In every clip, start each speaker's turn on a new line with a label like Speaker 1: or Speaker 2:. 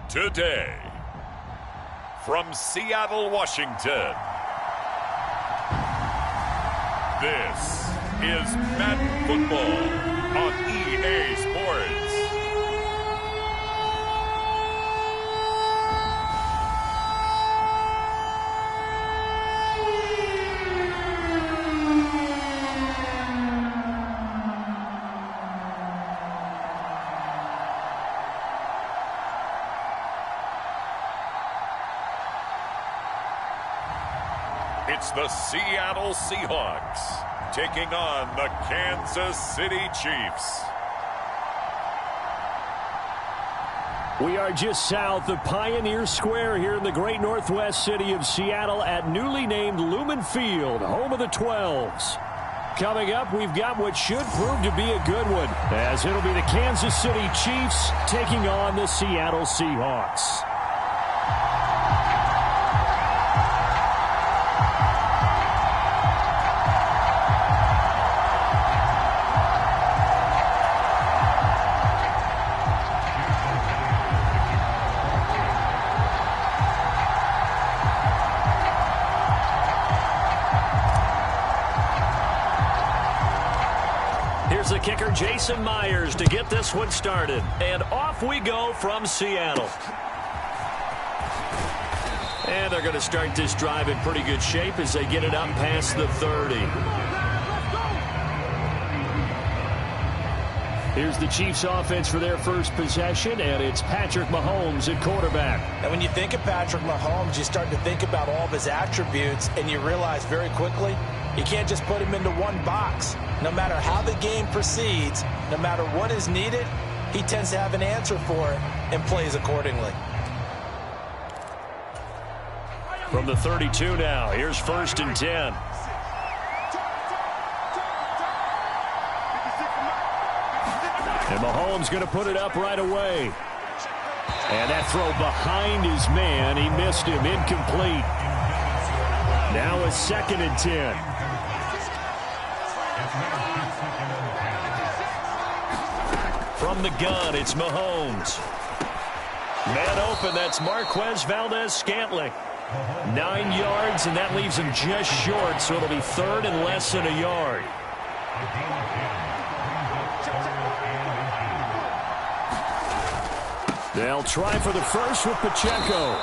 Speaker 1: Today, from Seattle, Washington, this is Madden Football on EA Sports. It's the Seattle Seahawks taking on the Kansas City Chiefs.
Speaker 2: We are just south of Pioneer Square here in the great northwest city of Seattle at newly named Lumen Field, home of the 12s. Coming up, we've got what should prove to be a good one, as it'll be the Kansas City Chiefs taking on the Seattle Seahawks. Here's the kicker, Jason Myers, to get this one started. And off we go from Seattle. And they're going to start this drive in pretty good shape as they get it up past the 30. Here's the Chiefs offense for their first possession, and it's Patrick Mahomes at quarterback.
Speaker 3: And when you think of Patrick Mahomes, you start to think about all of his attributes, and you realize very quickly you can't just put him into one box. No matter how the game proceeds, no matter what is needed, he tends to have an answer for it and plays accordingly.
Speaker 2: From the 32 now, here's 1st and 10. And Mahomes going to put it up right away. And that throw behind his man, he missed him, incomplete. Now a 2nd and 10. From the gun, it's Mahomes. Man open, that's Marquez Valdez-Scantling. 9 yards, and that leaves him just short, so it'll be 3rd and less than a yard. They'll try for the first with Pacheco.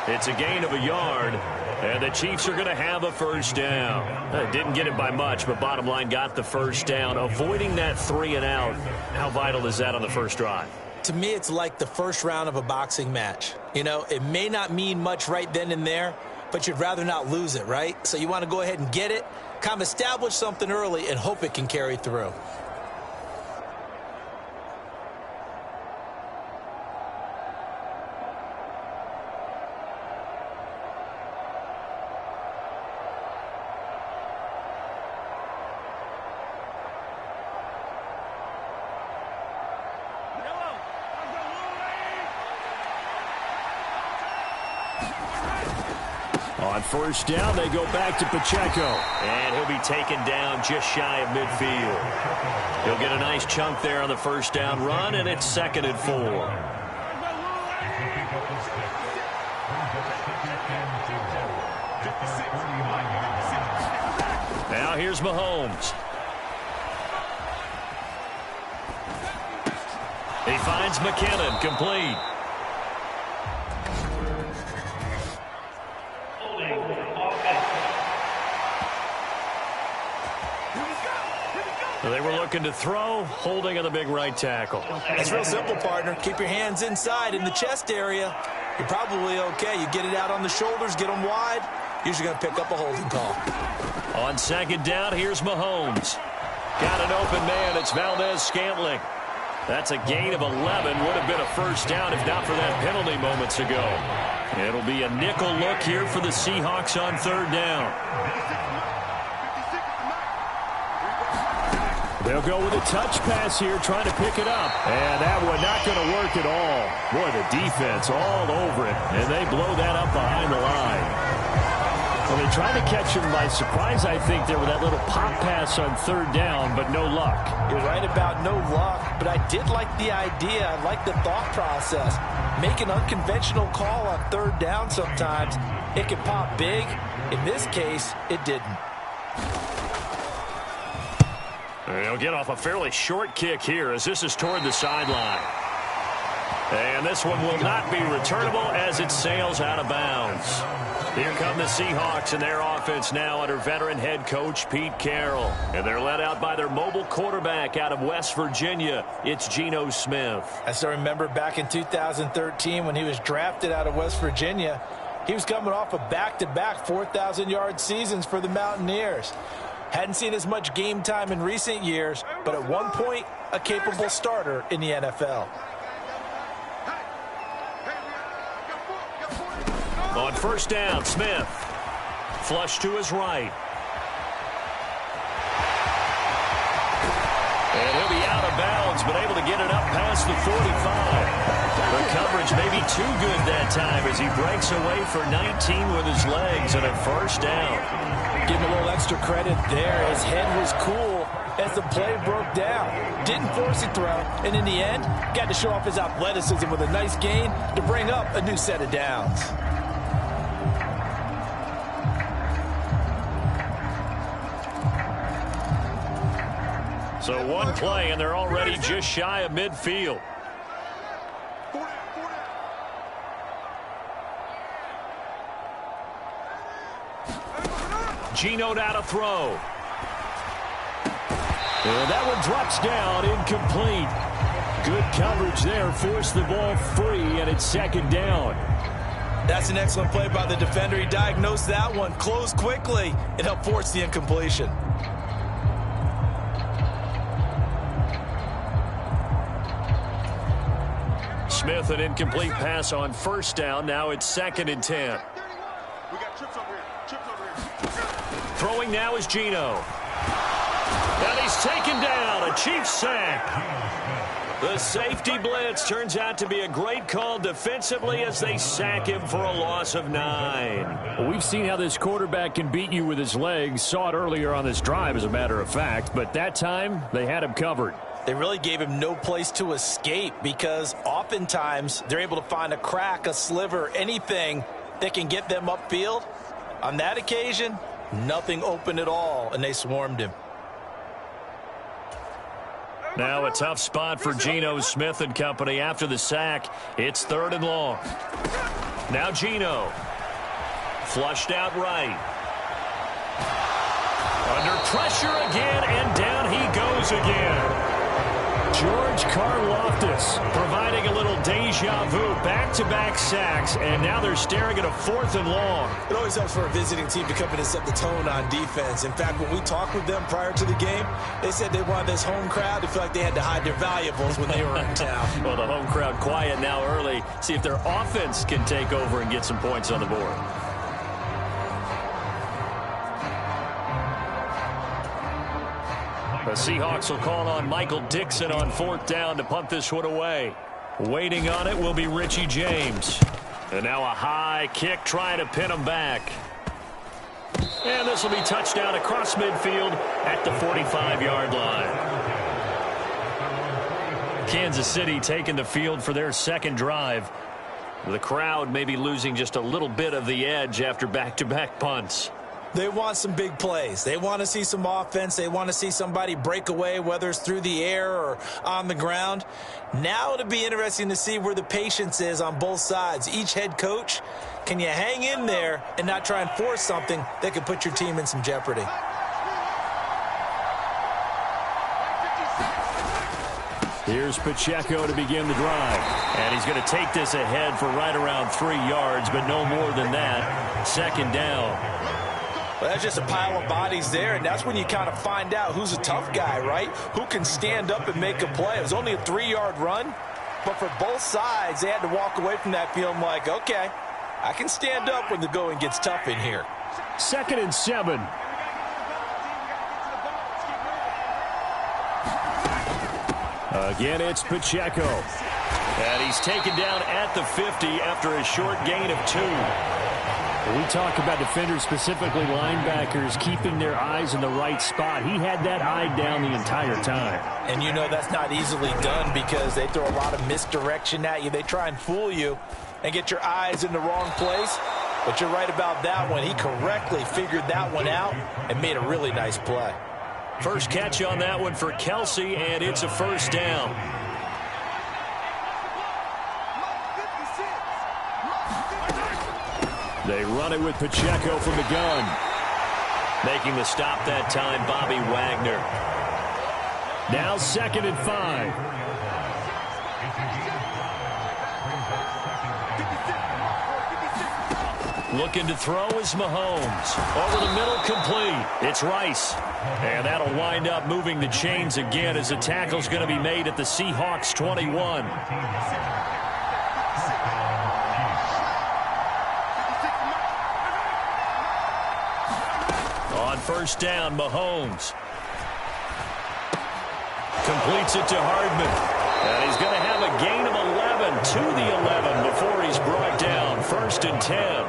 Speaker 2: It's a gain of a yard, and the Chiefs are going to have a first down. Didn't get it by much, but bottom line got the first down. Avoiding that 3 and out, how vital is that on the first drive?
Speaker 3: To me, it's like the first round of a boxing match. You know, it may not mean much right then and there, but you'd rather not lose it, right? So you want to go ahead and get it, kind of establish something early, and hope it can carry through.
Speaker 2: On first down, they go back to Pacheco. And he'll be taken down just shy of midfield. He'll get a nice chunk there on the first down run, and it's 2nd and 4. Now here's Mahomes. He finds McKinnon, complete. They were looking to throw, holding on the big right tackle.
Speaker 3: It's real simple, partner. Keep your hands inside in the chest area. You're probably okay. You get it out on the shoulders, get them wide. Usually going to pick up a holding call.
Speaker 2: On 2nd down, here's Mahomes. Got an open man. It's Valdez-Scantling. That's a gain of 11. Would have been a first down if not for that penalty moments ago. It'll be a nickel look here for the Seahawks on 3rd down. They'll go with a touch pass here, trying to pick it up. And that one not going to work at all. Boy, the defense all over it. And they blow that up behind the line. Well, they tried to catch him by surprise, I think, there with that little pop pass on third down, but no luck.
Speaker 3: You're right about no luck, but I did like the idea. I like the thought process. Make an unconventional call on third down sometimes. It can pop big. In this case, it didn't.
Speaker 2: He'll get off a fairly short kick here as this is toward the sideline. And this one will not be returnable as it sails out of bounds. Here come the Seahawks and their offense now under veteran head coach Pete Carroll. And they're led out by their mobile quarterback out of West Virginia. It's Geno Smith.
Speaker 3: I still remember back in 2013 when he was drafted out of West Virginia. He was coming off of back-to-back 4,000-yard seasons for the Mountaineers. Hadn't seen as much game time in recent years, but at one point, a capable starter in the NFL.
Speaker 2: On first down, Smith. Flush to his right. And he'll be out of bounds, but able to get it up past the 45. The coverage may be too good that time as he breaks away for 19 with his legs and a first down.
Speaker 3: Give him a little extra credit there. His head was cool as the play broke down. Didn't force a throw, and in the end, got to show off his athleticism with a nice gain to bring up a new set of downs.
Speaker 2: So one play, and they're already just shy of midfield. Geno out to throw. And that one drops down, incomplete. Good coverage there, forced the ball free, and it's second down.
Speaker 3: That's an excellent play by the defender. He diagnosed that one, closed quickly, and helped force the incompletion.
Speaker 2: Smith, an incomplete pass on first down. Now it's 2nd and 10.
Speaker 4: We got trips over here. Trips over here.
Speaker 2: Throwing now is Geno. And he's taken down. A Chiefs sack. The safety blitz turns out to be a great call defensively as they sack him for a loss of 9. Well, we've seen how this quarterback can beat you with his legs. Saw it earlier on this drive, as a matter of fact. But that time, they had him covered.
Speaker 3: They really gave him no place to escape because oftentimes they're able to find a crack, a sliver, anything that can get them upfield. On that occasion, nothing open at all, and they swarmed him.
Speaker 2: Now a tough spot for Geno Smith and company after the sack. It's 3rd and long. Now Geno. Flushed out right. Under pressure again, and down he goes again. George Karlaftis providing a little deja vu, back-to-back sacks, and now they're staring at a 4th and long.
Speaker 3: It always helps for a visiting team to come in and set the tone on defense. In fact, when we talked with them prior to the game, they said they wanted this home crowd to feel like they had to hide their valuables when they were in town.
Speaker 2: Well, the home crowd quiet now early. See if their offense can take over and get some points on the board. The Seahawks will call on Michael Dixon on 4th down to punt this one away. Waiting on it will be Richie James. And now a high kick trying to pin him back. And this will be touchdown across midfield at the 45-yard line. Kansas City taking the field for their second drive. The crowd may be losing just a little bit of the edge after back-to-back punts.
Speaker 3: They want some big plays. They want to see some offense. They want to see somebody break away, whether it's through the air or on the ground. Now it'll be interesting to see where the patience is on both sides. Each head coach, can you hang in there and not try and force something that could put your team in some jeopardy?
Speaker 2: Here's Pacheco to begin the drive. And he's going to take this ahead for right around 3 yards, but no more than that. 2nd down.
Speaker 3: Well, that's just a pile of bodies there, and that's when you kind of find out who's a tough guy, right? Who can stand up and make a play. It was only a 3-yard run, but for both sides, they had to walk away from that feeling like, okay, I can stand up when the going gets tough in here.
Speaker 2: 2nd and 7. Again, it's Pacheco. And he's taken down at the 50 after a short gain of 2. We talk about defenders, specifically linebackers, keeping their eyes in the right spot. He had that eye down the entire time.
Speaker 3: And you know that's not easily done because they throw a lot of misdirection at you. They try and fool you and get your eyes in the wrong place. But you're right about that one. He correctly figured that one out and made a really nice play.
Speaker 2: First catch on that one for Kelsey, and it's a first down. They run it with Pacheco from the gun. Making the stop that time, Bobby Wagner. Now 2nd and 5. Looking to throw is Mahomes. Over the middle, complete. It's Rice. And that'll wind up moving the chains again as the tackle's going to be made at the Seahawks 21. On first down, Mahomes completes it to Hardman. And he's going to have a gain of 11 to the 11 before he's brought down. 1st and 10.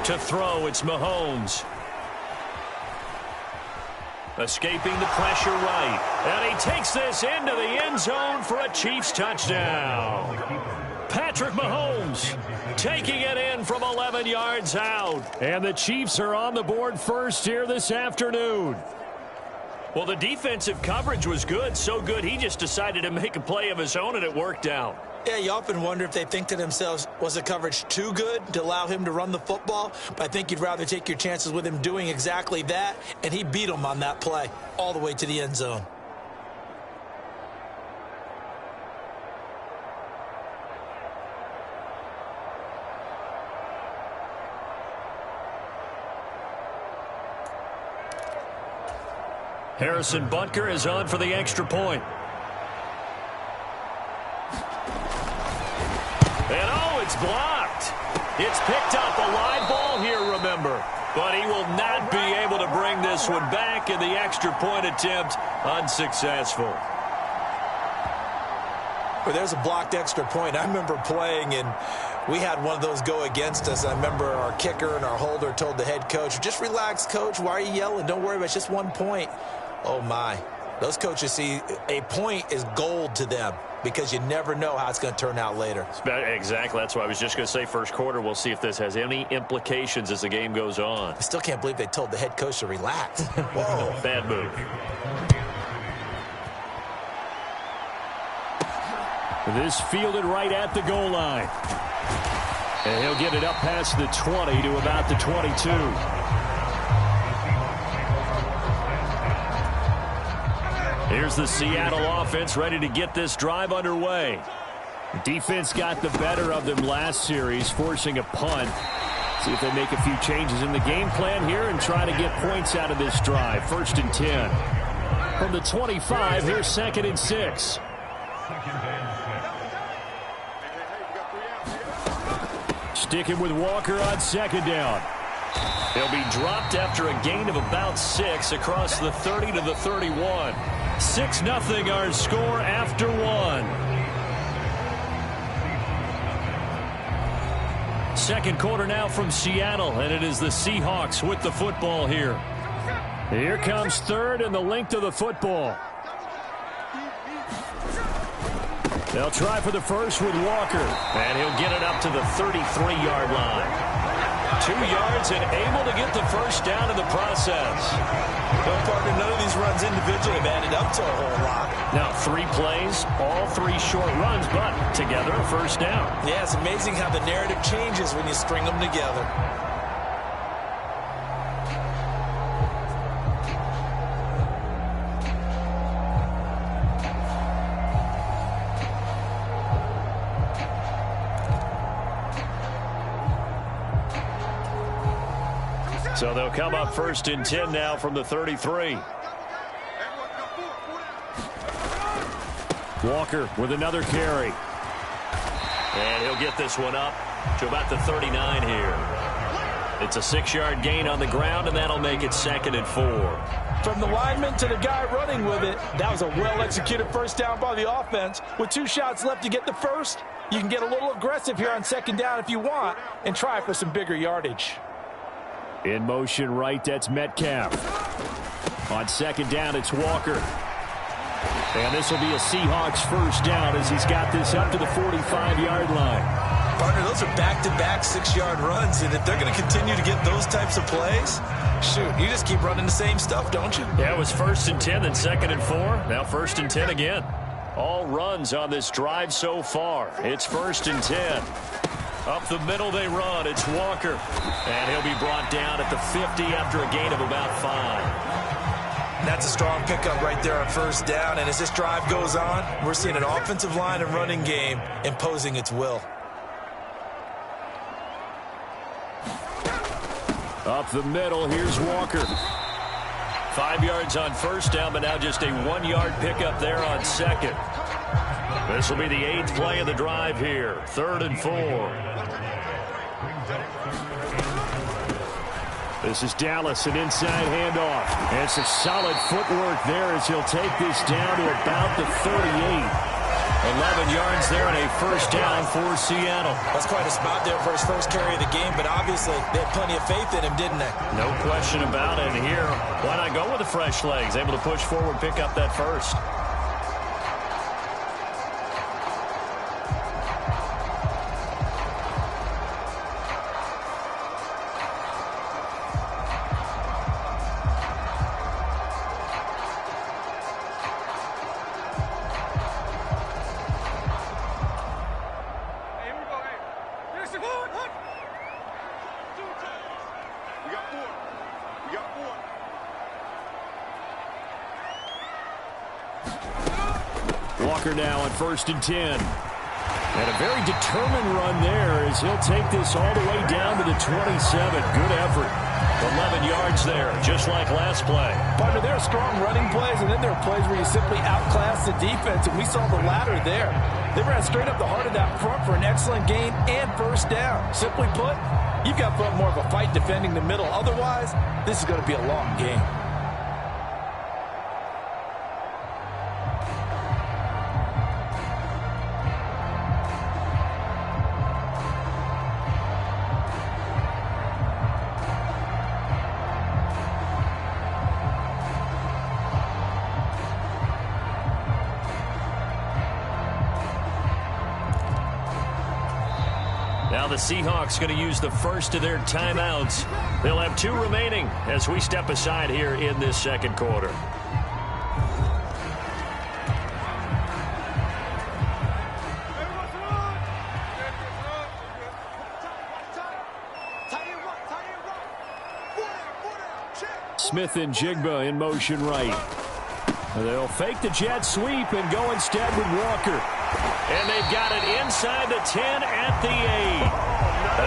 Speaker 2: To throw, it's Mahomes. Escaping the pressure right. And he takes this into the end zone for a Chiefs touchdown. Patrick Mahomes taking it in from 11 yards out. And the Chiefs are on the board first here this afternoon. Well, the defensive coverage was good. So good, he just decided to make a play of his own, and it worked out.
Speaker 3: Yeah, you often wonder if they think to themselves, was the coverage too good to allow him to run the football? But I think you'd rather take your chances with him doing exactly that, and he beat him on that play all the way to the end zone.
Speaker 2: Harrison Butker is on for the extra point. And oh, it's blocked. It's picked up. A live ball here, remember. But he will not be able to bring this one back, and the extra point attempt unsuccessful.
Speaker 3: Well, there's a blocked extra point. I remember playing, and we had one of those go against us. I remember our kicker and our holder told the head coach, just relax, coach. Why are you yelling? Don't worry about it. It's just 1 point. Oh, my. Those coaches see a point is gold to them because you never know how it's going to turn out later.
Speaker 2: Exactly. That's why I was just going to say first quarter. We'll see if this has any implications as the game goes on.
Speaker 3: I still can't believe they told the head coach to relax. Whoa.
Speaker 2: Bad move. This fielded right at the goal line. And he'll get it up past the 20 to about the 22. Here's the Seattle offense ready to get this drive underway. Defense got the better of them last series, forcing a punt. See if they make a few changes in the game plan here and try to get points out of this drive. 1st and 10. From the 25, here's 2nd and 6. Sticking with Walker on 2nd down. He'll be dropped after a gain of about 6 across the 30 to the 31. 6-0 our score after 1. Second quarter now from Seattle, and it is the Seahawks with the football here. Here comes 3rd and the length of the football. They'll try for the first with Walker, and he'll get it up to the 33-yard line. 2 yards and able to get the first down in the process.
Speaker 3: Well, partner, none of these runs individually have added up to a whole lot.
Speaker 2: Now 3 plays, all 3 short runs, but together a first down.
Speaker 3: Yeah, it's amazing how the narrative changes when you string them together.
Speaker 2: So they'll come up 1st and 10 now from the 33. Walker with another carry. And he'll get this one up to about the 39 here. It's a 6-yard gain on the ground, and that'll make it 2nd and 4.
Speaker 3: From the lineman to the guy running with it, that was a well-executed first down by the offense. With 2 shots left to get the first, you can get a little aggressive here on 2nd down if you want and try for some bigger yardage.
Speaker 2: In motion right, that's Metcalf. On 2nd down, it's Walker. And this will be a Seahawks first down as he's got this up to the 45-yard line.
Speaker 3: Partner, those are back-to-back 6-yard runs, and if they're going to continue to get those types of plays, shoot, you just keep running the same stuff, don't you?
Speaker 2: Yeah, it was 1st and 10, then 2nd and 4. Now 1st and 10 again. All runs on this drive so far. It's 1st and 10. Up the middle they run. It's Walker. And he'll be brought down at the 50 after a gain of about 5.
Speaker 3: That's a strong pickup right there on 1st down, and as this drive goes on, we're seeing an offensive line and running game imposing its will.
Speaker 2: Up the middle, here's Walker. 5 yards on 1st down, but now just a 1-yard pickup there on 2nd. This will be the 8th play of the drive here. 3rd and 4. This is Dallas, an inside handoff. And some solid footwork there as he'll take this down to about the 38. 11 yards there and a 1st down for Seattle.
Speaker 3: That's quite a spot there for his first carry of the game, but obviously they had plenty of faith in him, didn't they?
Speaker 2: No question about it. And here, why not go with the fresh legs? Able to push forward, pick up that first. Walker now on 1st and 10. And a very determined run there as he'll take this all the way down to the 27. Good effort. 11 yards there, just like last play.
Speaker 3: Partner, there are strong running plays, and then there are plays where you simply outclass the defense, and we saw the latter there. They ran straight up the heart of that front for an excellent gain and 1st down. Simply put, you've got more of a fight defending the middle. Otherwise, this is going to be a long game.
Speaker 2: Now the Seahawks going to use the first of their timeouts. They'll have 2 remaining as we step aside here in this 2nd quarter. Smith and Jigba in motion right. They'll fake the jet sweep and go instead with Walker. And they've got it inside the 10 at the 8.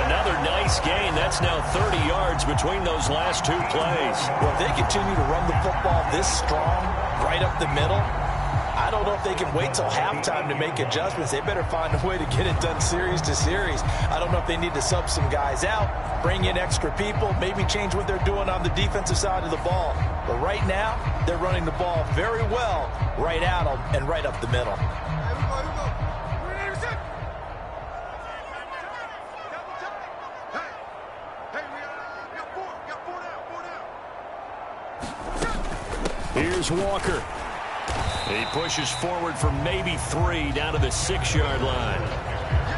Speaker 2: Another nice gain. That's now 30 yards between those last 2 plays.
Speaker 3: Well, if they continue to run the football this strong, right up the middle, I don't know if they can wait till halftime to make adjustments. They better find a way to get it done series to series. I don't know if they need to sub some guys out, bring in extra people, maybe change what they're doing on the defensive side of the ball. But right now, they're running the ball very well right at them and right up the middle.
Speaker 2: Here's Walker. He pushes forward for maybe 3 down to the 6-yard line.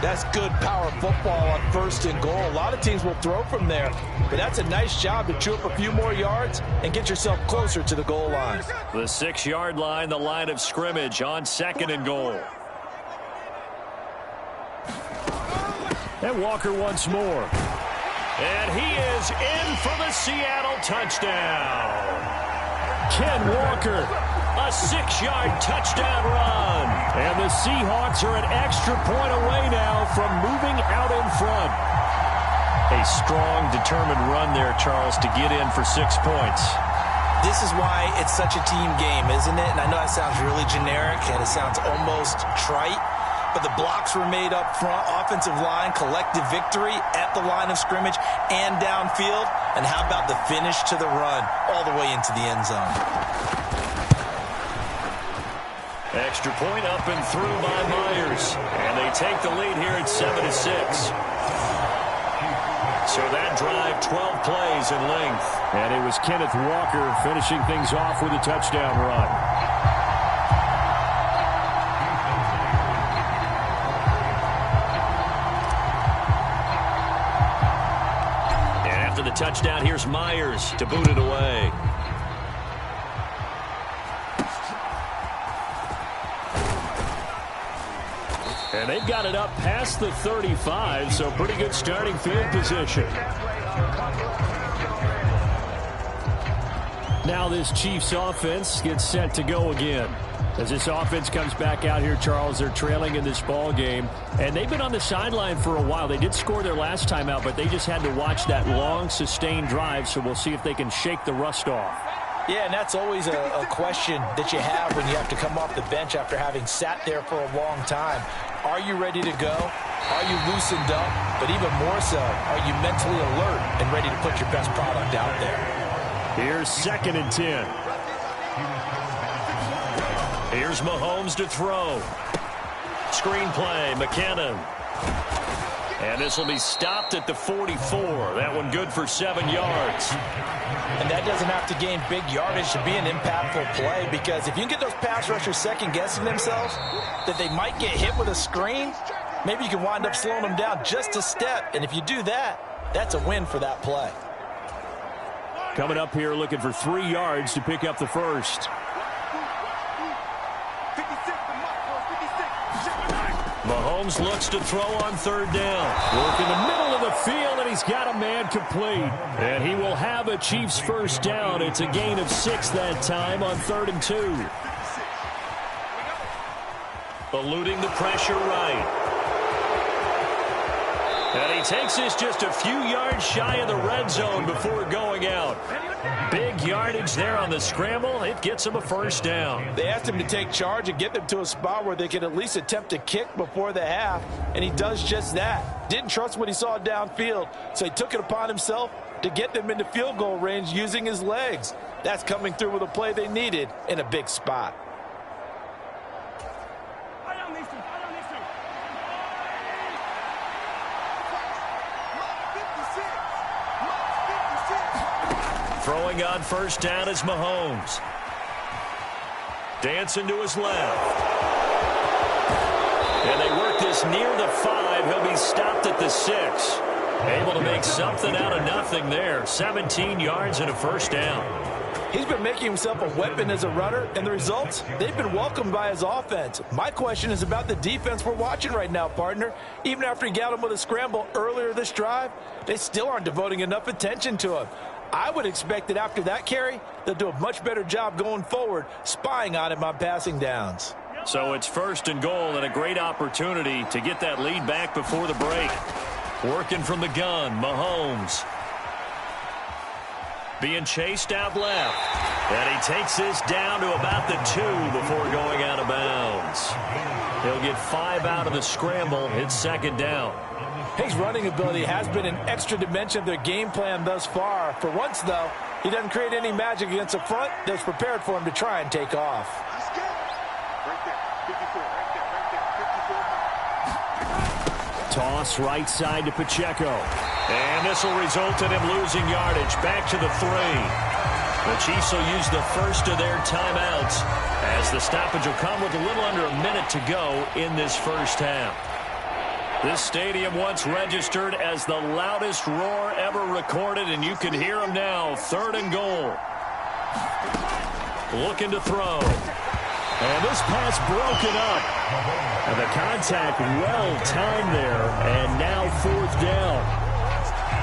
Speaker 3: That's good power football on 1st and goal. A lot of teams will throw from there, but that's a nice job to chew up a few more yards and get yourself closer to the goal line.
Speaker 2: The 6-yard line, the line of scrimmage on 2nd and goal. And Walker once more. And he is in for the Seattle touchdown. Ken Walker, a 6-yard touchdown run. And the Seahawks are an extra point away now from moving out in front. A strong, determined run there, Charles, to get in for 6 points.
Speaker 3: This is why it's such a team game, isn't it? And I know that sounds really generic and it sounds almost trite, but the blocks were made up front. Offensive line, collective victory at the line of scrimmage and downfield. And how about the finish to the run all the way into the end zone?
Speaker 2: Extra point up and through by Myers. And they take the lead here at 7-6. So that drive, 12 plays in length. And it was Kenneth Walker finishing things off with a touchdown run. And after the touchdown, here's Myers to boot it away. And they've got it up past the 35, so pretty good starting field position. Now this Chiefs offense gets set to go again. As this offense comes back out here, Charles, they're trailing in this ball game. And they've been on the sideline for a while. They did score their last time out, but they just had to watch that long, sustained drive, so we'll see if they can shake the rust off.
Speaker 3: Yeah, and that's always a question that you have when you have to come off the bench after having sat there for a long time. Are you ready to go? Are you loosened up? But even more so, are you mentally alert and ready to put your best product out there?
Speaker 2: Here's 2nd and 10. Here's Mahomes to throw. Screen play, McKinnon. And this will be stopped at the 44. That one good for 7 yards.
Speaker 3: And that doesn't have to gain big yardage to be an impactful play, because if you can get those pass rushers second-guessing themselves that they might get hit with a screen, maybe you can wind up slowing them down just a step. And if you do that, that's a win for that play.
Speaker 2: Coming up here looking for 3 yards to pick up the first. Mahomes looks to throw on 3rd down. Work in the middle of the field, and he's got a man complete. And he will have a Chiefs first down. It's a gain of 6 that time on 3rd and 2. Eluding the pressure right. And he takes this just a few yards shy of the red zone before going out. Big yardage there on the scramble. It gets him a first down.
Speaker 3: They asked him to take charge and get them to a spot where they could at least attempt a kick before the half, and he does just that. Didn't trust what he saw downfield, so he took it upon himself to get them into field goal range using his legs. That's coming through with a play they needed in a big spot.
Speaker 2: Throwing on first down is Mahomes. Dancing to his left. And they work this near the 5. He'll be stopped at the 6. Able to make something out of nothing there. 17 yards and a first down.
Speaker 3: He's been making himself a weapon as a runner, and the results, they've been welcomed by his offense. My question is about the defense we're watching right now, partner. Even after he got him with a scramble earlier this drive, they still aren't devoting enough attention to him. I would expect that after that carry, they'll do a much better job going forward, spying on him on passing downs.
Speaker 2: So it's 1st and goal, and a great opportunity to get that lead back before the break. Working from the gun, Mahomes. Being chased out left. And he takes this down to about the 2 before going out of bounds. He'll get 5 out of the scramble. It's 2nd down.
Speaker 3: His running ability has been an extra dimension of their game plan thus far. For once, though, he doesn't create any magic against the front that's prepared for him to try and take off.
Speaker 2: Toss right side to Pacheco. And this will result in him losing yardage. Back to the 3. The Chiefs will use the first of their timeouts as the stoppage will come with a little under a minute to go in this first half. This stadium once registered as the loudest roar ever recorded, and you can hear him now. 3rd and goal. Looking to throw. And this pass broken up. And the contact well timed there, and now 4th down.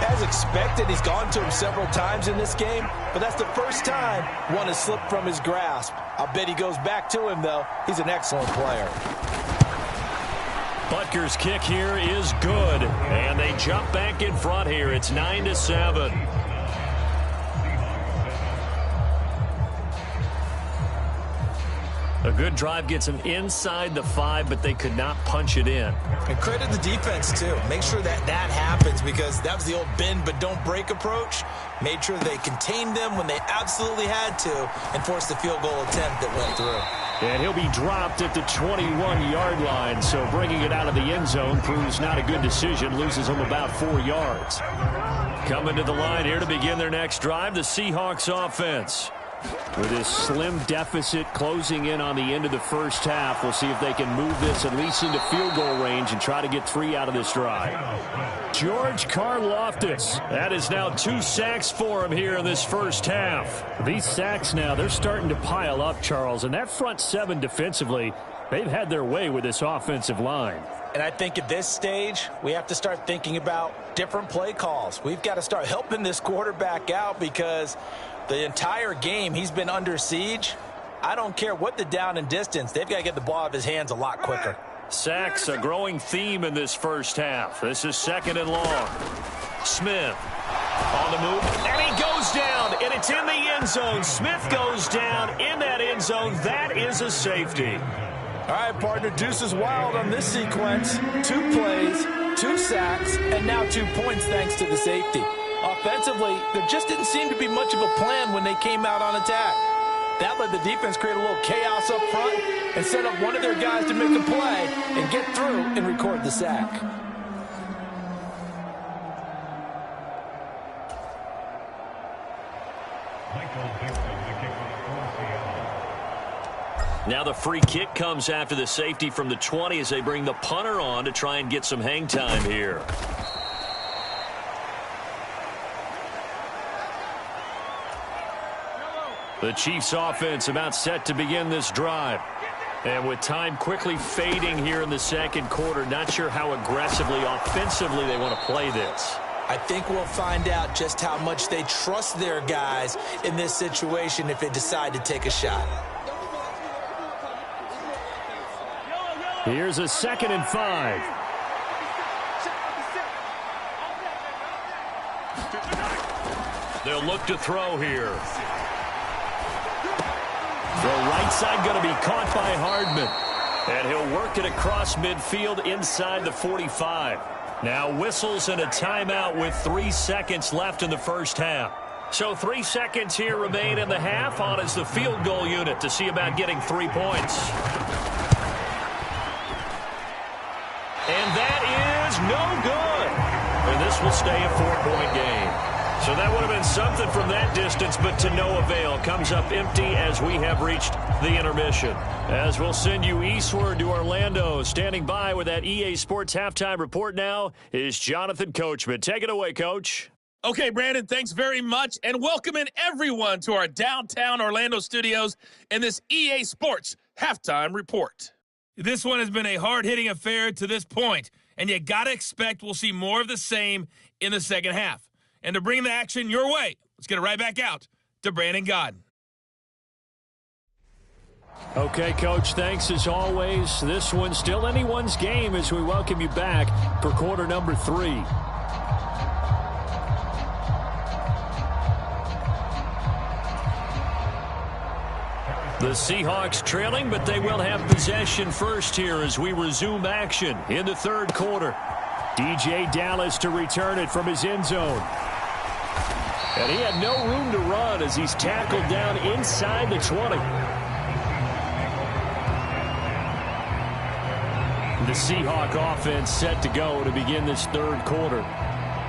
Speaker 3: As expected, he's gone to him several times in this game, but that's the first time one has slipped from his grasp. I'll bet he goes back to him, though. He's an excellent player.
Speaker 2: Butker's kick here is good, and they jump back in front here. It's 9-7. A good drive gets them inside the 5, but they could not punch it in.
Speaker 3: And credit the defense, too. Make sure that happens, because that was the old bend but don't break approach. Made sure they contained them when they absolutely had to and forced the field goal attempt that went through.
Speaker 2: And he'll be dropped at the 21-yard line, so bringing it out of the end zone proves not a good decision. Loses him about 4 yards. Coming to the line here to begin their next drive, the Seahawks offense. With this slim deficit closing in on the end of the first half, we'll see if they can move this at least into field goal range and try to get 3 out of this drive. George Karlaftis. That is now 2 sacks for him here in this first half. These sacks now, they're starting to pile up, Charles, and that front 7 defensively, they've had their way with this offensive line.
Speaker 3: And I think at this stage, we have to start thinking about different play calls. We've got to start helping this quarterback out, because the entire game he's been under siege. I don't care what the down and distance. They've got to get the ball out of his hands a lot quicker.
Speaker 2: Sacks, a growing theme in this first half. This is 2nd and long. Smith on the move, and he goes down, and it's in the end zone. Smith goes down in that end zone. That is a safety.
Speaker 3: All right, partner, deuce is wild on this sequence. 2 plays, 2 sacks, and now 2 points thanks to the safety. Offensively, there just didn't seem to be much of a plan when they came out on attack. That let the defense create a little chaos up front and set up one of their guys to make a play and get through and record the sack.
Speaker 2: Now the free kick comes after the safety from the 20 as they bring the punter on to try and get some hang time here. The Chiefs offense about set to begin this drive. And with time quickly fading here in the second quarter, not sure how aggressively, offensively they want to play this.
Speaker 3: I think we'll find out just how much they trust their guys in this situation if they decide to take a shot.
Speaker 2: Here's a 2nd and 5. They'll look to throw here. The right side going to be caught by Hardman. And he'll work it across midfield inside the 45. Now whistles and a timeout with 3 seconds left in the first half. So 3 seconds here remain in the half. On is the field goal unit to see about getting 3 points. And that is no good. And this will stay a 4-point game. So that would have been something from that distance, but to no avail. Comes up empty as we have reached the intermission. As we'll send you eastward to Orlando. Standing by with that EA Sports halftime report now is Jonathan Coachman. Take it away, Coach.
Speaker 5: Okay, Brandon, thanks very much. And welcoming everyone to our downtown Orlando studios in this EA Sports halftime report. This one has been a hard-hitting affair to this point, and you got to expect we'll see more of the same in the second half. And to bring the action your way, let's get it right back out to Brandon Godden.
Speaker 2: Okay, Coach, thanks as always. This one's still anyone's game as we welcome you back for quarter number 3. The Seahawks trailing, but they will have possession first here as we resume action in the third quarter. DJ Dallas to return it from his end zone. And he had no room to run as he's tackled down inside the 20. The Seahawk offense set to go to begin this third quarter.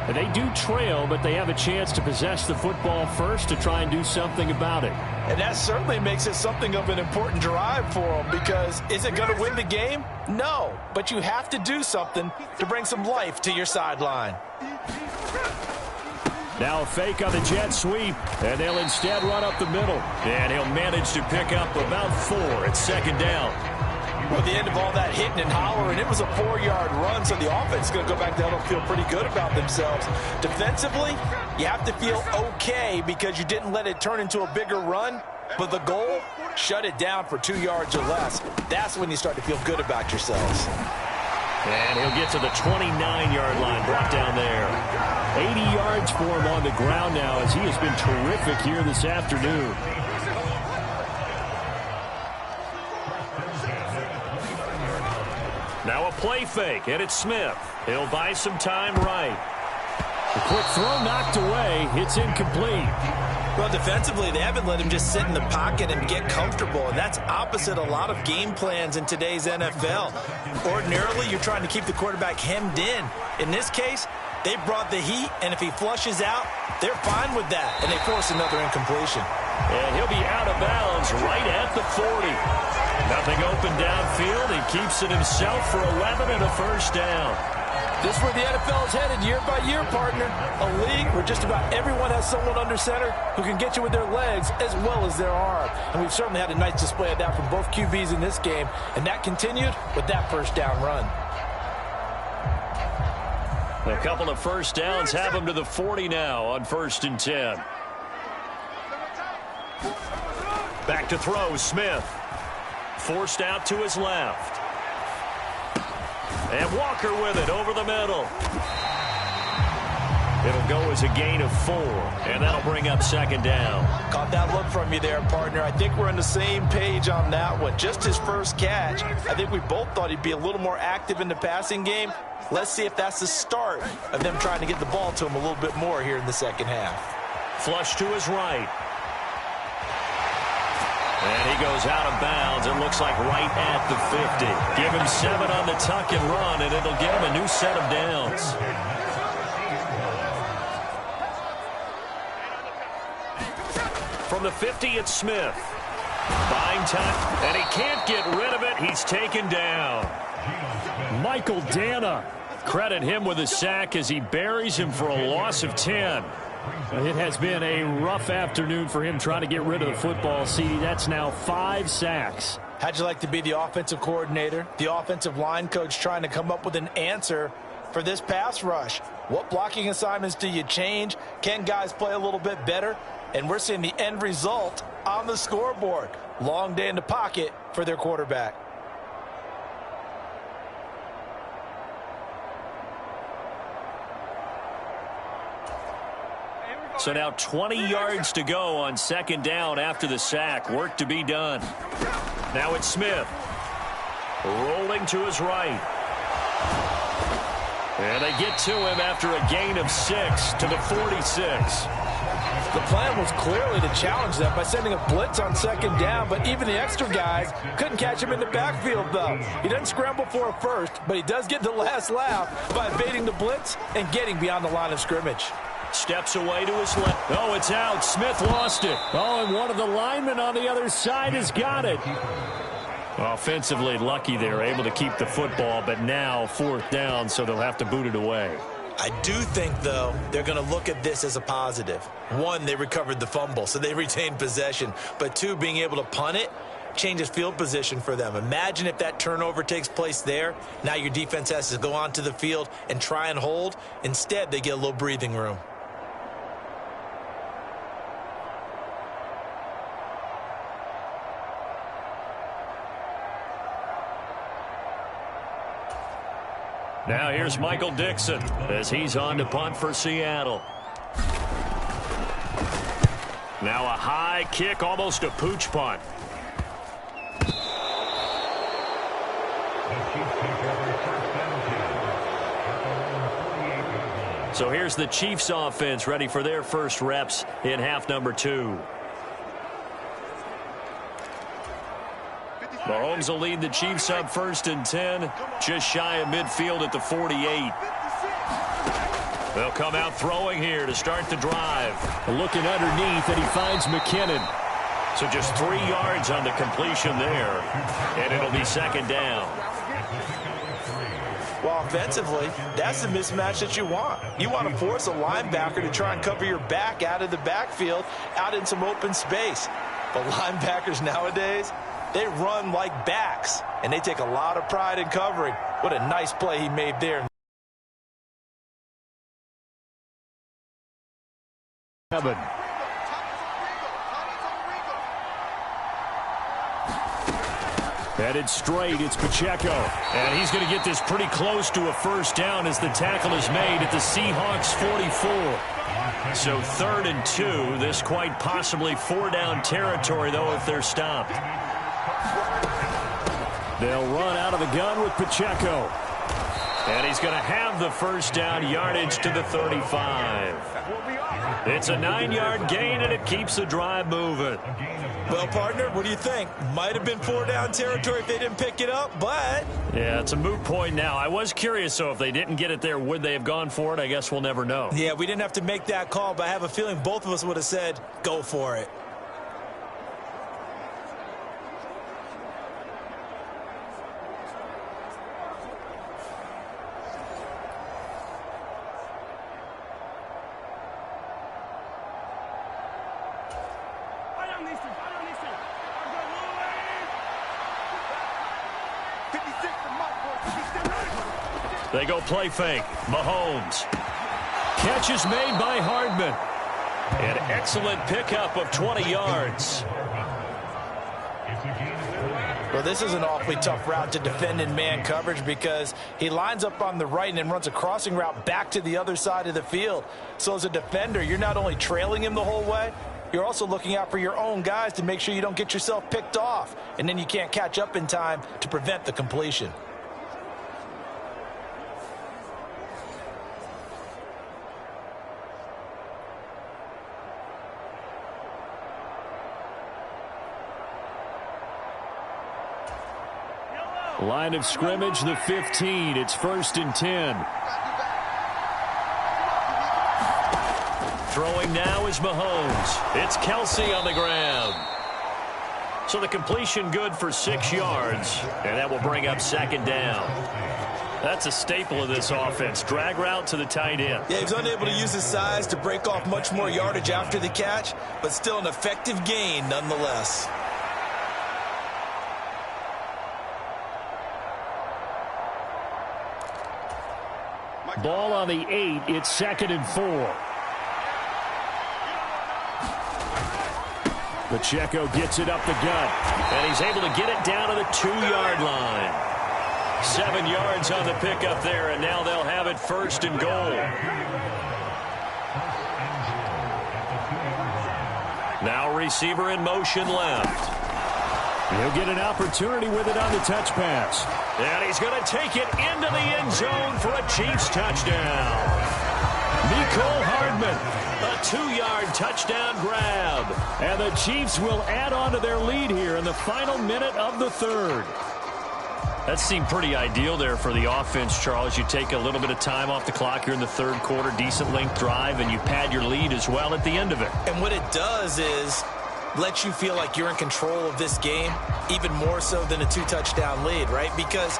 Speaker 2: And they do trail, but they have a chance to possess the football first to try and do something about it.
Speaker 3: And that certainly makes it something of an important drive for them, because is it going to win the game? No, but you have to do something to bring some life to your sideline.
Speaker 2: Now a fake on the jet sweep, and they'll instead run up the middle. And he'll manage to pick up about 4 at second down.
Speaker 3: Well, at the end of all that hitting and hollering, it was a 4-yard run, so the offense is going to go back down and feel pretty good about themselves. Defensively, you have to feel okay because you didn't let it turn into a bigger run, but the goal, shut it down for 2 yards or less. That's when you start to feel good about yourselves.
Speaker 2: And he'll get to the 29-yard line, brought down there. 80 yards for him on the ground now as he has been terrific here this afternoon. Now a play fake, and it's Smith. He'll buy some time right. The quick throw knocked away. It's incomplete.
Speaker 3: Well, defensively, they haven't let him just sit in the pocket and get comfortable, and that's opposite a lot of game plans in today's NFL. Ordinarily, you're trying to keep the quarterback hemmed in. In this case, they brought the heat, and if he flushes out, they're fine with that, and they force another incompletion.
Speaker 2: And he'll be out of bounds right at the 40. Nothing open downfield. He keeps it himself for 11 and a first down.
Speaker 3: This is where the NFL is headed year by year, partner. A league where just about everyone has someone under center who can get you with their legs as well as their arm. And we've certainly had a nice display of that from both QBs in this game. And that continued with that first down run.
Speaker 2: A couple of first downs have him to the 40 now on 1st and 10. Back to throw, Smith. Forced out to his left. And Walker with it over the middle. It'll go as a gain of 4, and that'll bring up 2nd down.
Speaker 3: Caught that look from you there, partner. I think we're on the same page on that one. Just his first catch. I think we both thought he'd be a little more active in the passing game. Let's see if that's the start of them trying to get the ball to him a little bit more here in the second half.
Speaker 2: Flush to his right. And he goes out of bounds. It looks like right at the 50. Give him 7 on the tuck and run, and it'll get him a new set of downs. From the 50, it's Smith. Buying time, and he can't get rid of it. He's taken down. Michael Dana. Credit him with a sack as he buries him for a loss of 10.
Speaker 6: It has been a rough afternoon for him trying to get rid of the football, CD. That's now 5 sacks.
Speaker 3: How'd you like to be the offensive coordinator, the offensive line coach trying to come up with an answer for this pass rush? What blocking assignments do you change? Can guys play a little bit better? And we're seeing the end result on the scoreboard. Long day in the pocket for their quarterback.
Speaker 2: So now 20 yards to go on 2nd down after the sack. Work to be done. Now it's Smith. Rolling to his right. And they get to him after a gain of 6 to the 46.
Speaker 3: The plan was clearly to challenge them by sending a blitz on 2nd down, but even the extra guys couldn't catch him in the backfield, though. He doesn't scramble for a first, but he does get the last laugh by evading the blitz and getting beyond the line of scrimmage.
Speaker 2: Steps away to his left. Oh, it's out. Smith lost it.
Speaker 6: Oh, and one of the linemen on the other side has got it.
Speaker 2: Offensively lucky they're able to keep the football, but now 4th down, so they'll have to boot it away.
Speaker 3: I do think, though, they're going to look at this as a positive. 1, they recovered the fumble, so they retained possession. But 2, being able to punt it changes field position for them. Imagine if that turnover takes place there. Now your defense has to go onto the field and try and hold. Instead, they get a little breathing room.
Speaker 2: Now here's Michael Dixon as he's on to punt for Seattle. Now a high kick, almost a pooch punt. So here's the Chiefs offense ready for their first reps in half number 2. Mahomes will lead the Chiefs up 1st and 10, just shy of midfield at the 48. They'll come out throwing here to start the drive.
Speaker 6: Looking underneath, and he finds McKinnon.
Speaker 2: So just 3 yards on the completion there, and it'll be 2nd down.
Speaker 3: Well, offensively, that's the mismatch that you want. You want to force a linebacker to try and cover your back out of the backfield, out in some open space. But linebackers nowadays, they run like backs, and they take a lot of pride in covering. What a nice play he made there.
Speaker 2: Headed straight, it's Pacheco. And he's going to get this pretty close to a first down as the tackle is made at the Seahawks 44. So 3rd and 2. This quite possibly 4-down territory, though, if they're stopped. They'll run out of the gun with Pacheco. And he's going to have the first down, yardage to the 35. It's a 9-yard gain, and it keeps the drive moving.
Speaker 3: Well, partner, what do you think? Might have been 4-down territory if they didn't pick it up, but...
Speaker 2: Yeah, it's a moot point now. I was curious, so if they didn't get it there, would they have gone for it? I guess we'll never know.
Speaker 3: Yeah, we didn't have to make that call, but I have a feeling both of us would have said, go for it.
Speaker 2: They go play fake. Mahomes. Catch is made by Hardman. An excellent pickup of 20 yards.
Speaker 3: Well, this is an awfully tough route to defend in man coverage because he lines up on the right and then runs a crossing route back to the other side of the field. So as a defender, you're not only trailing him the whole way, you're also looking out for your own guys to make sure you don't get yourself picked off. And then you can't catch up in time to prevent the completion.
Speaker 2: Line of scrimmage, the 15. It's 1st and 10. Throwing now is Mahomes. It's Kelsey on the ground. So the completion good for 6 yards, and that will bring up 2nd down. That's a staple of this offense. Drag route to the tight end.
Speaker 3: Yeah, he was unable to use his size to break off much more yardage after the catch, but still an effective gain nonetheless.
Speaker 2: Ball on the 8. It's 2nd and 4. Pacheco gets it up the gut. And he's able to get it down to the 2-yard line. 7 yards on the pickup there, and now they'll have it 1st and goal. Now receiver in motion left. He'll get an opportunity with it on the touch pass. And he's going to take it into the end zone for a Chiefs touchdown. Mecole Hardman, a 2-yard touchdown grab. And the Chiefs will add on to their lead here in the final minute of the 3rd. That seemed pretty ideal there for the offense, Charles. You take a little bit of time off the clock here in the 3rd quarter, decent length drive, and you pad your lead as well at the end of it.
Speaker 3: And what it does is let you feel like you're in control of this game, even more so than a 2-touchdown lead, right? Because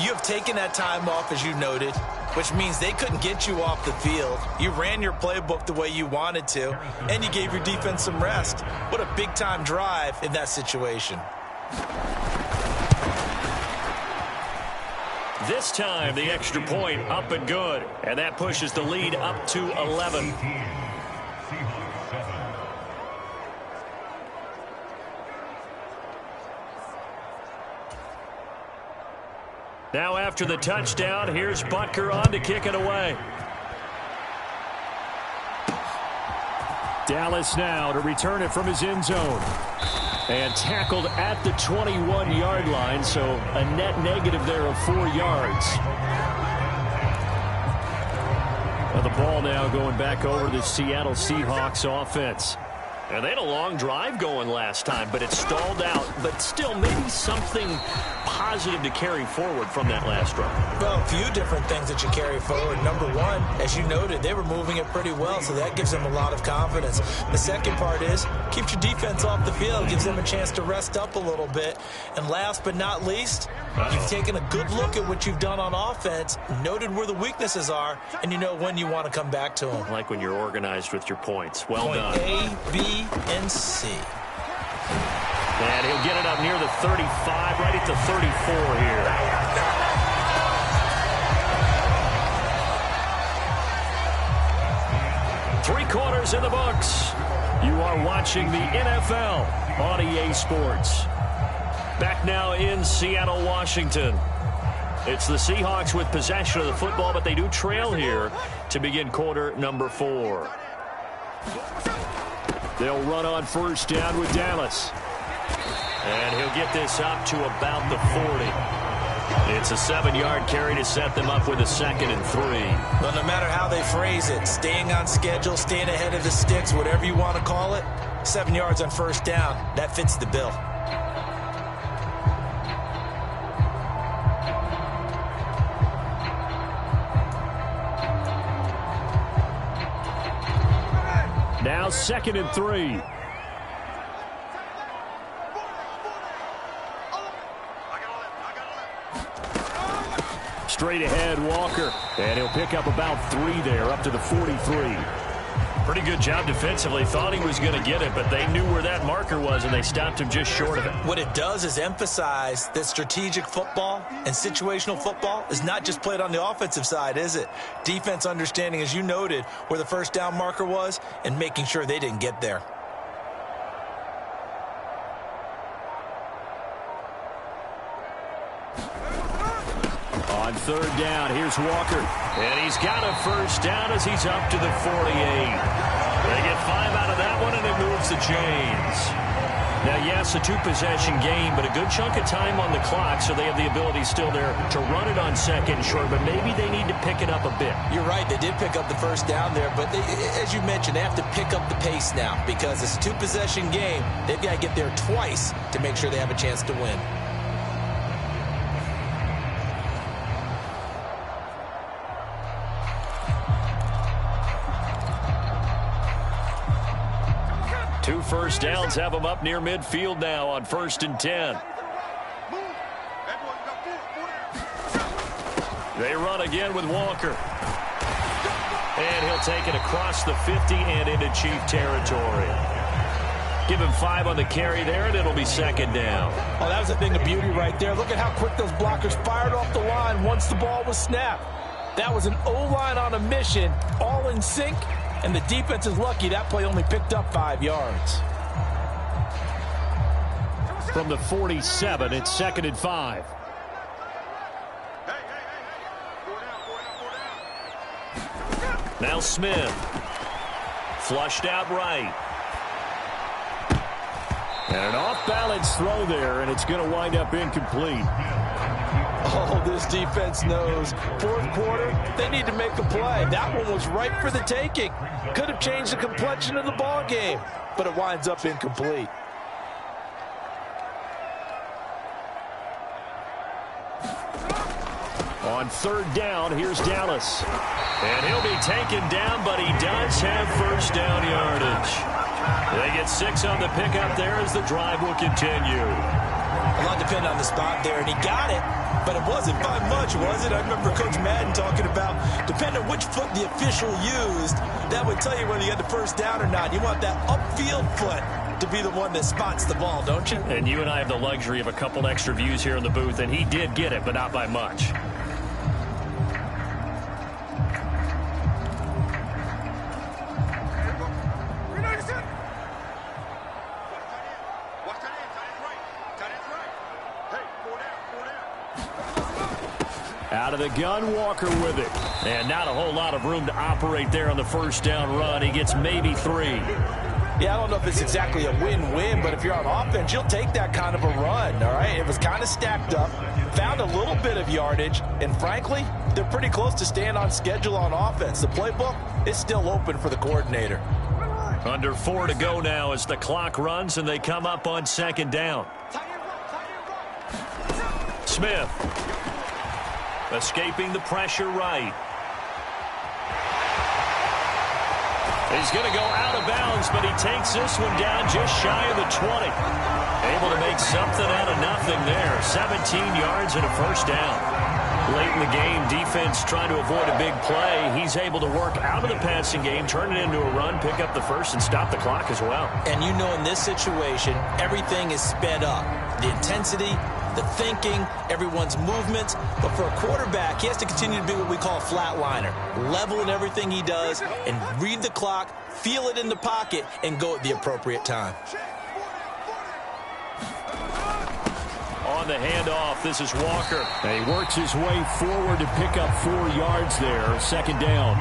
Speaker 3: you have taken that time off, as you noted, which means they couldn't get you off the field. You ran your playbook the way you wanted to, and you gave your defense some rest. What a big-time drive in that situation.
Speaker 2: This time, the extra point up and good, and that pushes the lead up to 11. Now after the touchdown, here's Butker on to kick it away. Dallas now to return it from his end zone. And tackled at the 21-yard line, so a net negative there of 4 yards. Well, the ball now going back over to the Seattle Seahawks offense. And they had a long drive going last time, but it stalled out. But still, maybe something positive to carry forward from that last drive.
Speaker 3: Well, a few different things that you carry forward. Number one, as you noted, they were moving it pretty well, so that gives them a lot of confidence. The second part is, keeps your defense off the field, gives them a chance to rest up a little bit. And last but not least, you've taken a good look at what you've done on offense, noted where the weaknesses are, and you know when you want to come back to them.
Speaker 2: Like when you're organized with your points. Well done.
Speaker 3: Point A, B, and C.
Speaker 2: And he'll get it up near the 35, right at the 34 here. Three quarters in the books. You are watching the NFL on EA Sports. Back now in Seattle, Washington. It's the Seahawks with possession of the football, but they do trail here to begin quarter number 4. They'll run on first down with Dallas. And he'll get this up to about the 40. It's a 7-yard carry to set them up with a 2nd and 3.
Speaker 3: Well, no matter how they phrase it, staying on schedule, staying ahead of the sticks, whatever you want to call it, 7 yards on first down, that fits the bill.
Speaker 2: Now 2nd and 3. Straight ahead, Walker. And he'll pick up about 3 there, up to the 43. Pretty good job defensively. Thought he was going to get it, but they knew where that marker was, and they stopped him just short of it.
Speaker 3: What it does is emphasize that strategic football and situational football is not just played on the offensive side, is it? Defense understanding, as you noted, where the first down marker was and making sure they didn't get there.
Speaker 2: On 3rd down, here's Walker. And he's got a first down as he's up to the 48. They get 5 out of that one, and it moves the chains. Now, yes, a 2-possession game, but a good chunk of time on the clock, so they have the ability still there to run it on 2nd and short, but maybe they need to pick it up a bit.
Speaker 3: You're right, they did pick up the first down there, but as you mentioned, they have to pick up the pace now because it's a 2-possession game. They've got to get there twice to make sure they have a chance to win.
Speaker 2: Two first downs have them up near midfield now on 1st and 10. They run again with Walker. And he'll take it across the 50 and into Chief territory. Give him 5 on the carry there, and it'll be 2nd down.
Speaker 3: Oh, that was a thing of beauty right there. Look at how quick those blockers fired off the line once the ball was snapped. That was an O-line on a mission, all in sync. And the defense is lucky that play only picked up 5 yards.
Speaker 2: From the 47, it's 2nd and 5. Now Smith. Flushed out right. And an off-balance throw there, and it's going to wind up incomplete.
Speaker 3: Oh, this defense knows. 4th quarter, they need to make a play. That one was ripe for the taking. Could have changed the complexion of the ball game, but it winds up incomplete.
Speaker 2: On 3rd down, here's Dallas. And he'll be taken down, but he does have first down yardage. They get 6 on the pickup there as the drive will continue.
Speaker 3: A lot depended on the spot there, and he got it, but it wasn't by much, was it? I remember Coach Madden talking about, depending on which foot the official used, that would tell you whether you had the first down or not. You want that upfield foot to be the one that spots the ball, don't you?
Speaker 2: And you and I have the luxury of a couple extra views here in the booth, and he did get it, but not by much. Out of the gun, Walker with it. And not a whole lot of room to operate there on the first down run. He gets maybe 3.
Speaker 3: Yeah, I don't know if it's exactly a win-win, but if you're on offense, you'll take that kind of a run, all right? It was kind of stacked up, found a little bit of yardage, and frankly, they're pretty close to staying on schedule on offense. The playbook is still open for the coordinator.
Speaker 2: Under 4 to go now as the clock runs, and they come up on 2nd down. Smith. Escaping the pressure right. He's going to go out of bounds, but he takes this one down just shy of the 20. Able to make something out of nothing there. 17 yards and a first down. Late in the game, defense trying to avoid a big play. He's able to work out of the passing game, turn it into a run, pick up the first, and stop the clock as well.
Speaker 3: And you know in this situation, everything is sped up. The intensity, the thinking, everyone's movements. But for a quarterback, he has to continue to be what we call a flatliner. Level in everything he does and read the clock, feel it in the pocket, and go at the appropriate time.
Speaker 2: On the handoff, this is Walker. And he works his way forward to pick up 4 yards there. 2nd down.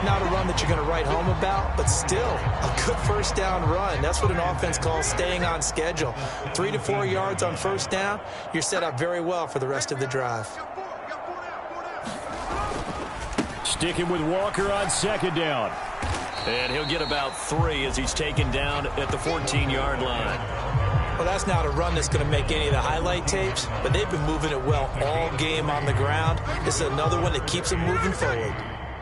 Speaker 3: not a run that you're going to write home about, but still a good first down run. That's what an offense calls staying on schedule. 3 to 4 yards on first down, you're set up very well for the rest of the drive.
Speaker 2: Sticking with Walker on second down.
Speaker 6: And he'll get about 3 as he's taken down at the 14-yard line.
Speaker 3: Well, that's not a run that's going to make any of the highlight tapes, but they've been moving it well all game on the ground. This is another one that keeps them moving forward.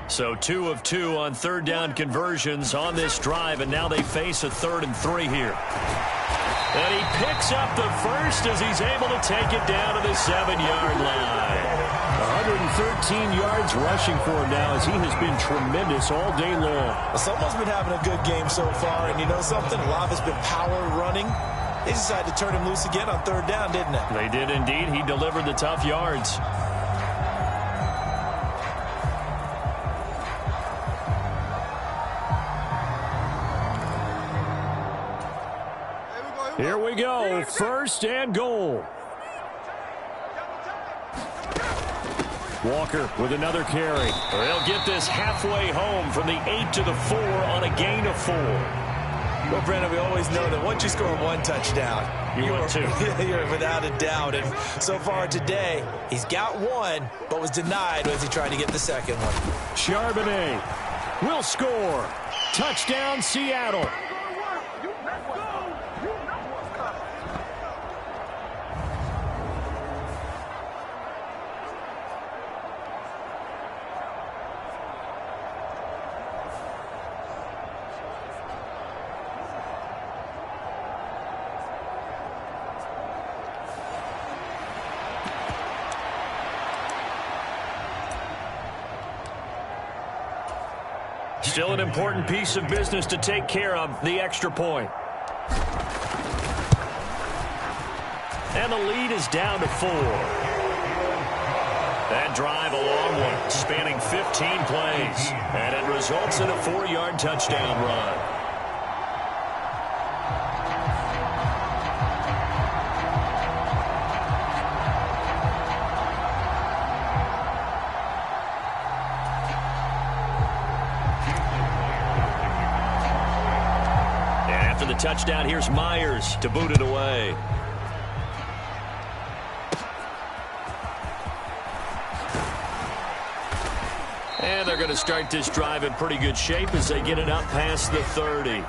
Speaker 6: So 2 of 2 on third down conversions on this drive, and now they face a 3rd and 3 here. And he picks up the first as he's able to take it down to the 7-yard line.
Speaker 2: 113 yards rushing for him now as he has been tremendous all day long.
Speaker 3: Well, someone's been having a good game so far, and you know something? A lot of it's been power running. They decided to turn him loose again on third down, didn't they?
Speaker 6: They did indeed. He delivered the tough yards.
Speaker 2: Here we go. First and goal. Walker with another carry.
Speaker 6: They'll get this halfway home from the 8 to the 4 on a gain of 4.
Speaker 3: Well, Brandon, we always know that once you score 1 touchdown, you're without a doubt. And so far today, he's got 1, but was denied as he tried to get the second one.
Speaker 2: Charbonnet will score. Touchdown, Seattle.
Speaker 6: Still an important piece of business to take care of, the extra point. And the lead is down to 4. That drive a long one, spanning 15 plays. And it results in a 4-yard touchdown run. Touchdown, here's Myers to boot it away. And they're going to start this drive in pretty good shape as they get it up past the 30.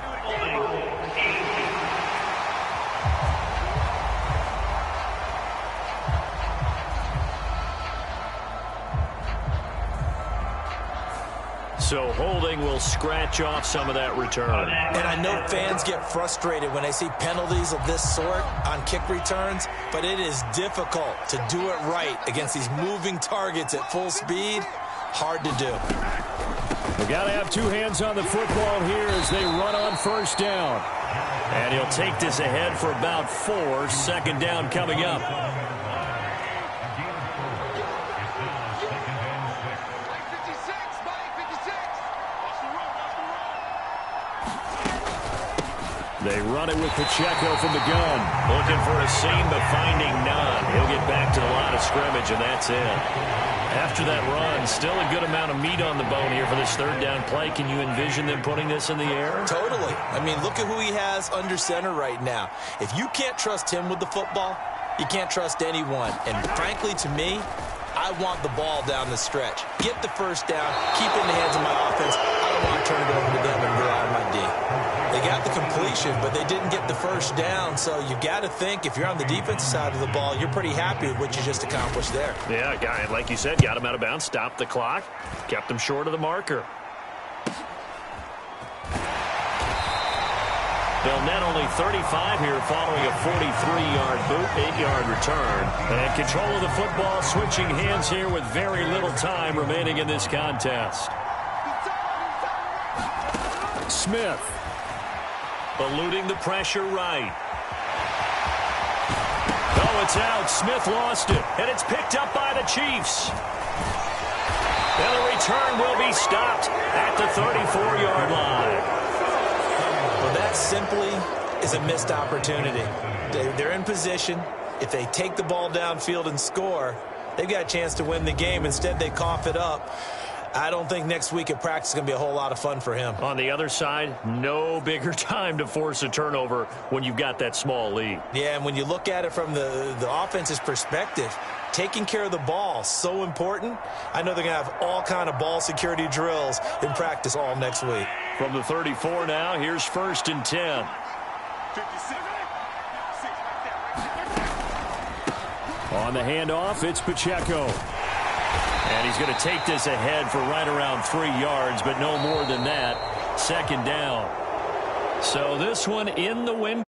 Speaker 6: So holding will scratch off some of that return.
Speaker 3: And I know fans get frustrated when they see penalties of this sort on kick returns, but it is difficult to do it right against these moving targets at full speed. Hard to do.
Speaker 2: We got to have 2 hands on the football here as they run on first down.
Speaker 6: And he'll take this ahead for about 4. Second down coming up.
Speaker 2: They run it with Pacheco from the gun.
Speaker 6: Looking for a seam, but finding none. He'll get back to the line of scrimmage, and that's it. After that run, still a good amount of meat on the bone here for this third down play. Can you envision them putting this in the air?
Speaker 3: Totally. I mean, look at who he has under center right now. If you can't trust him with the football, you can't trust anyone. And frankly, to me, I want the ball down the stretch. Get the first down, keep it in the hands of my offense. I don't want to turn it over to them and rely on my D. They got the completion, but they didn't get the first down, so you got to think if you're on the defensive side of the ball, you're pretty happy with what you just accomplished there.
Speaker 6: Yeah, guy, like you said, got him out of bounds, stopped the clock, kept him short of the marker. They'll net only 35 here following a 43-yard boot, 8-yard return. And control of the football, switching hands here with very little time remaining in this contest.
Speaker 2: Smith.
Speaker 6: Eluding the pressure right. Oh, it's out. Smith lost it. And it's picked up by the Chiefs. And the return will be stopped at the 34-yard line.
Speaker 3: Well, that simply is a missed opportunity. They're in position. If they take the ball downfield and score, they've got a chance to win the game. Instead, they cough it up. I don't think next week at practice is going to be a whole lot of fun for him.
Speaker 6: On the other side, no bigger time to force a turnover when you've got that small lead.
Speaker 3: Yeah, and when you look at it from the offense's perspective, taking care of the ball, so important. I know they're going to have all kind of ball security drills in practice all next week.
Speaker 6: From the 34 now, here's 1st and 10.
Speaker 4: 56.
Speaker 2: On the handoff, it's Pacheco.
Speaker 6: And he's going to take this ahead for right around 3 yards, but no more than that. 2nd down. So this one in the win.